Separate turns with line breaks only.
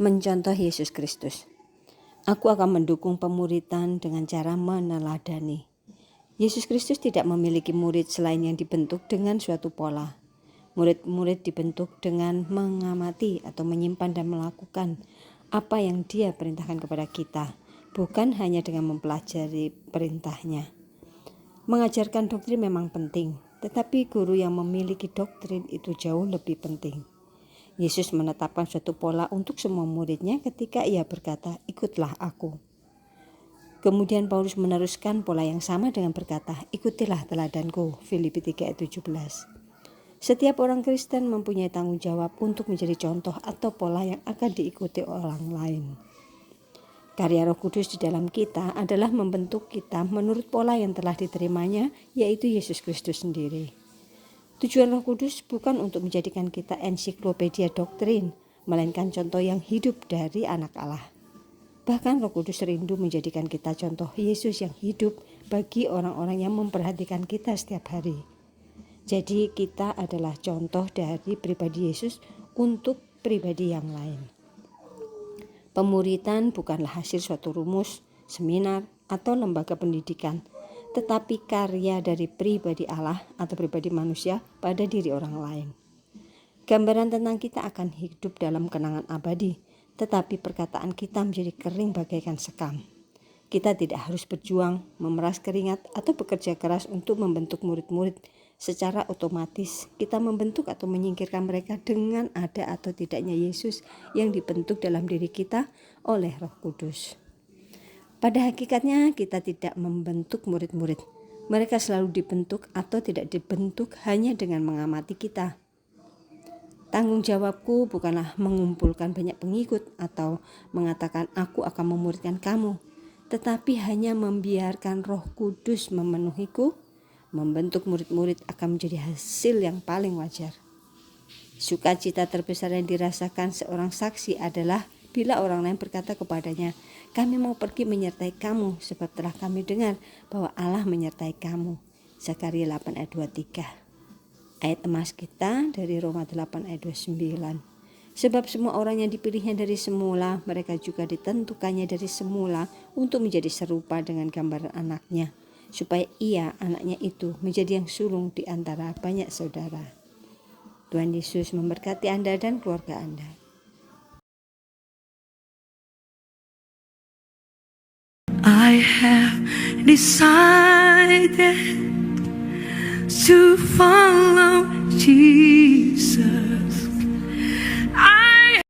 Mencontoh Yesus Kristus. Aku akan mendukung pemuridan dengan cara meneladani. Yesus Kristus tidak memiliki murid selain yang dibentuk dengan suatu pola. Murid-murid dibentuk dengan mengamati atau menyimpan dan melakukan apa yang Dia perintahkan kepada kita, bukan hanya dengan mempelajari perintahnya. Mengajarkan doktrin memang penting, tetapi guru yang memiliki doktrin itu jauh lebih penting. Yesus menetapkan suatu pola untuk semua muridnya ketika Ia berkata, "Ikutlah aku." Kemudian Paulus meneruskan pola yang sama dengan berkata, "Ikutilah teladanku." Filipi 3 ayat 17. Setiap orang Kristen mempunyai tanggung jawab untuk menjadi contoh atau pola yang akan diikuti orang lain. Karya Roh Kudus di dalam kita adalah membentuk kita menurut pola yang telah diterimanya, yaitu Yesus Kristus sendiri. Tujuan Roh Kudus bukan untuk menjadikan kita ensiklopedia doktrin, melainkan contoh yang hidup dari anak Allah. Bahkan Roh Kudus rindu menjadikan kita contoh Yesus yang hidup bagi orang-orang yang memperhatikan kita setiap hari. Jadi kita adalah contoh dari pribadi Yesus untuk pribadi yang lain. Pemuridan bukanlah hasil suatu rumus, seminar, atau lembaga pendidikan, tetapi karya dari pribadi Allah atau pribadi manusia pada diri orang lain. Gambaran tentang kita akan hidup dalam kenangan abadi, tetapi perkataan kita menjadi kering bagaikan sekam. Kita tidak harus berjuang, memeras keringat, atau bekerja keras untuk membentuk murid-murid. Secara otomatis kita membentuk atau menyingkirkan mereka dengan ada atau tidaknya Yesus yang dibentuk dalam diri kita oleh Roh Kudus. Pada hakikatnya kita tidak membentuk murid-murid. Mereka selalu dibentuk atau tidak dibentuk hanya dengan mengamati kita. Tanggung jawabku bukanlah mengumpulkan banyak pengikut atau mengatakan aku akan memuridkan kamu, tetapi hanya membiarkan Roh Kudus memenuhiku. Membentuk murid-murid akan menjadi hasil yang paling wajar. Sukacita terbesar yang dirasakan seorang saksi adalah bila orang lain berkata kepadanya, "Kami mau pergi menyertai kamu, sebab telah kami dengar bahwa Allah menyertai kamu." Zakaria 8 ayat 23. Ayat emas kita dari Roma 8 ayat 29. Sebab semua orang yang dipilihnya dari semula, mereka juga ditentukannya dari semula untuk menjadi serupa dengan gambaran anaknya, supaya ia, anaknya itu, menjadi yang sulung di antara banyak saudara. Tuhan Yesus memberkati Anda dan keluarga Anda.
I have decided to follow Jesus.